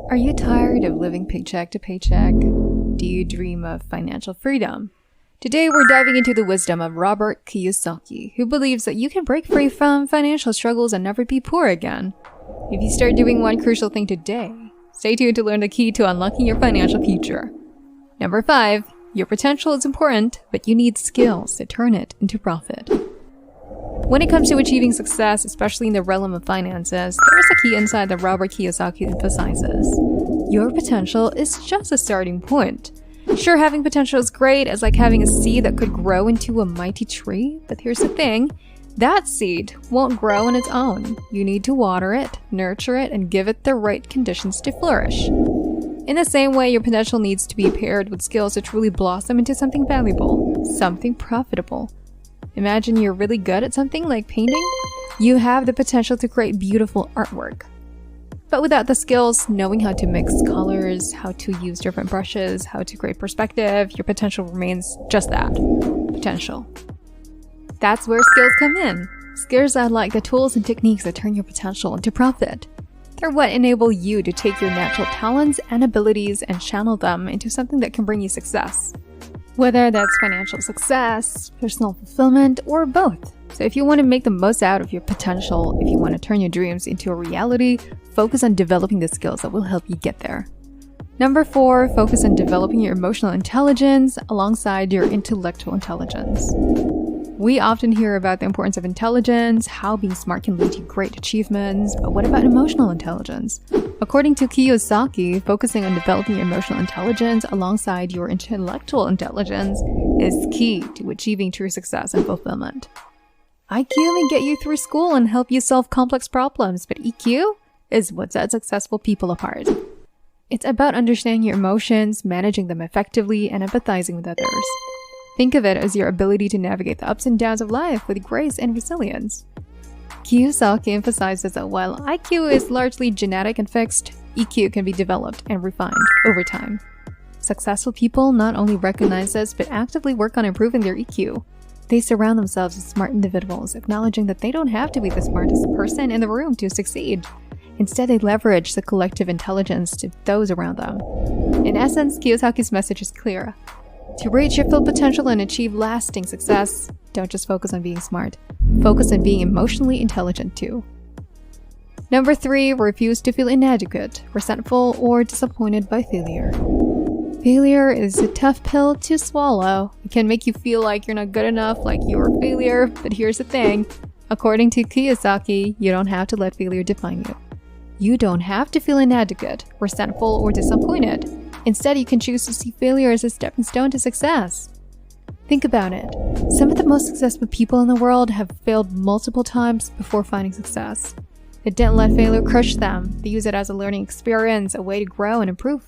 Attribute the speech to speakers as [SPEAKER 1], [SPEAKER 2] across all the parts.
[SPEAKER 1] Are you tired of living paycheck to paycheck? Do you dream of financial freedom? Today, we're diving into the wisdom of Robert Kiyosaki, who believes that you can break free from financial struggles and never be poor again. If you start doing one crucial thing today, stay tuned to learn the key to unlocking your financial future. Number 5, your potential is important, but you need skills to turn it into profit. When it comes to achieving success, especially in the realm of finances, there is a key insight that Robert Kiyosaki emphasizes. Your potential is just a starting point. Sure, having potential is great. It's like having a seed that could grow into a mighty tree. But here's the thing. That seed won't grow on its own. You need to water it, nurture it, and give it the right conditions to flourish. In the same way, your potential needs to be paired with skills to truly blossom into something valuable, something profitable. Imagine you're really good at something like painting. You have the potential to create beautiful artwork. But without the skills, knowing how to mix colors, how to use different brushes, how to create perspective, your potential remains just that, potential. That's where skills come in. Skills are like the tools and techniques that turn your potential into profit. They're what enable you to take your natural talents and abilities and channel them into something that can bring you success. Whether that's financial success, personal fulfillment, or both. So if you want to make the most out of your potential, if you want to turn your dreams into a reality, focus on developing the skills that will help you get there. Number 4, focus on developing your emotional intelligence alongside your intellectual intelligence. We often hear about the importance of intelligence, how being smart can lead to great achievements, but what about emotional intelligence? According to Kiyosaki, focusing on developing your emotional intelligence alongside your intellectual intelligence is key to achieving true success and fulfillment. IQ may get you through school and help you solve complex problems, but EQ is what sets successful people apart. It's about understanding your emotions, managing them effectively, and empathizing with others. Think of it as your ability to navigate the ups and downs of life with grace and resilience. Kiyosaki emphasizes that while IQ is largely genetic and fixed, EQ can be developed and refined over time. Successful people not only recognize this, but actively work on improving their EQ. They surround themselves with smart individuals, acknowledging that they don't have to be the smartest person in the room to succeed. Instead, they leverage the collective intelligence to those around them. In essence, Kiyosaki's message is clear. To reach your full potential and achieve lasting success, don't just focus on being smart. Focus on being emotionally intelligent too. Number 3, refuse to feel inadequate, resentful, or disappointed by failure. Failure is a tough pill to swallow. It can make you feel like you're not good enough, like you're a failure, but here's the thing. According to Kiyosaki, you don't have to let failure define you. You don't have to feel inadequate, resentful, or disappointed. Instead, you can choose to see failure as a stepping stone to success. Think about it. Some of the most successful people in the world have failed multiple times before finding success. They didn't let failure crush them. They use it as a learning experience, a way to grow and improve.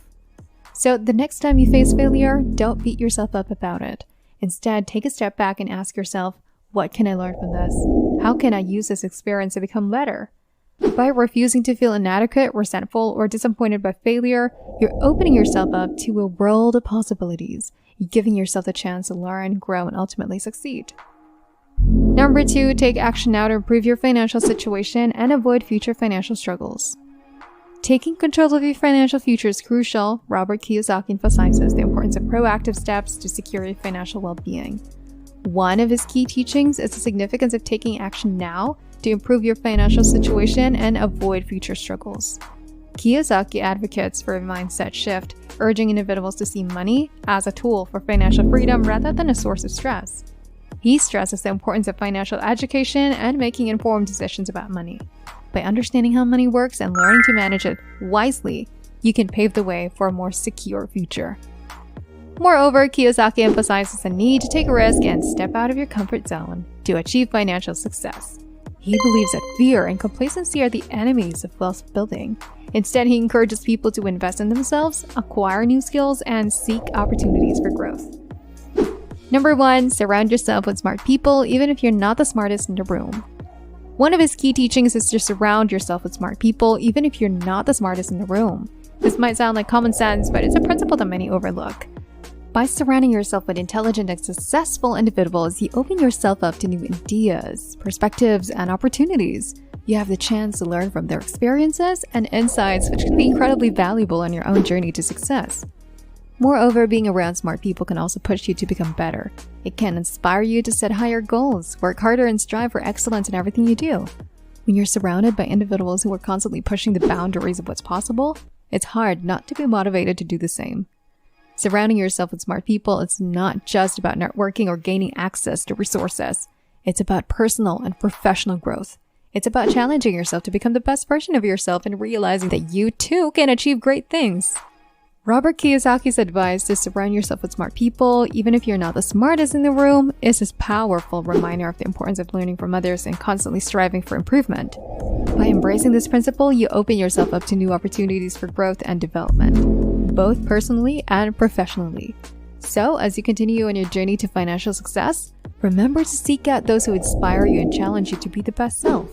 [SPEAKER 1] So the next time you face failure, don't beat yourself up about it. Instead, take a step back and ask yourself, what can I learn from this? How can I use this experience to become better? By refusing to feel inadequate, resentful, or disappointed by failure, you're opening yourself up to a world of possibilities. You're giving yourself the chance to learn, grow, and ultimately succeed. Number 2, take action now to improve your financial situation and avoid future financial struggles. Taking control of your financial future is crucial. Robert Kiyosaki emphasizes the importance of proactive steps to secure your financial well-being. One of his key teachings is the significance of taking action now to improve your financial situation and avoid future struggles. Kiyosaki advocates for a mindset shift, urging individuals to see money as a tool for financial freedom rather than a source of stress. He stresses the importance of financial education and making informed decisions about money. By understanding how money works and learning to manage it wisely, you can pave the way for a more secure future. Moreover, Kiyosaki emphasizes the need to take a risk and step out of your comfort zone to achieve financial success. He believes that fear and complacency are the enemies of wealth building. Instead, he encourages people to invest in themselves, acquire new skills, and seek opportunities for growth. Number 1, surround yourself with smart people, even if you're not the smartest in the room. One of his key teachings is to surround yourself with smart people, even if you're not the smartest in the room. This might sound like common sense, but it's a principle that many overlook. By surrounding yourself with intelligent and successful individuals, you open yourself up to new ideas, perspectives, and opportunities. You have the chance to learn from their experiences and insights, which can be incredibly valuable on your own journey to success. Moreover, being around smart people can also push you to become better. It can inspire you to set higher goals, work harder, and strive for excellence in everything you do. When you're surrounded by individuals who are constantly pushing the boundaries of what's possible, it's hard not to be motivated to do the same. Surrounding yourself with smart people is not just about networking or gaining access to resources. It's about personal and professional growth. It's about challenging yourself to become the best version of yourself and realizing that you too can achieve great things. Robert Kiyosaki's advice to surround yourself with smart people, even if you're not the smartest in the room, is a powerful reminder of the importance of learning from others and constantly striving for improvement. By embracing this principle, you open yourself up to new opportunities for growth and development, both personally and professionally. So, as you continue on your journey to financial success, remember to seek out those who inspire you and challenge you to be the best self.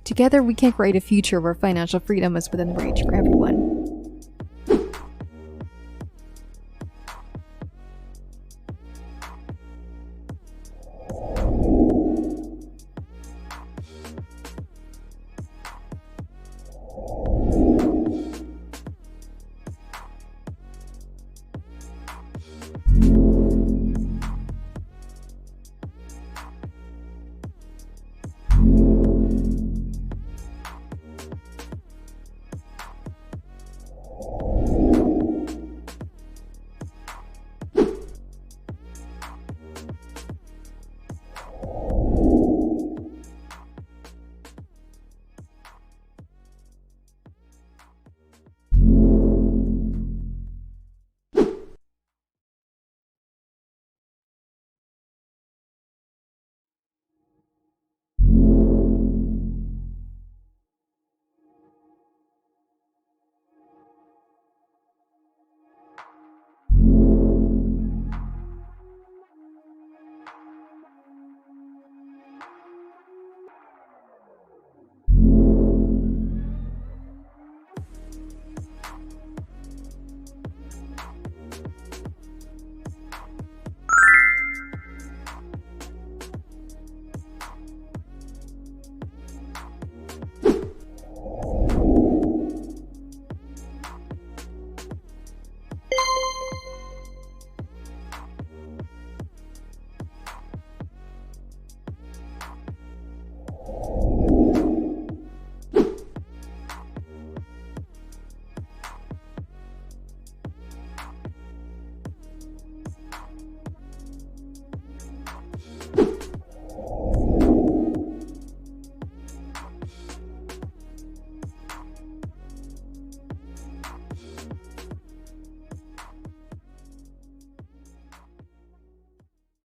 [SPEAKER 1] Together, we can create a future where financial freedom is within reach for everyone.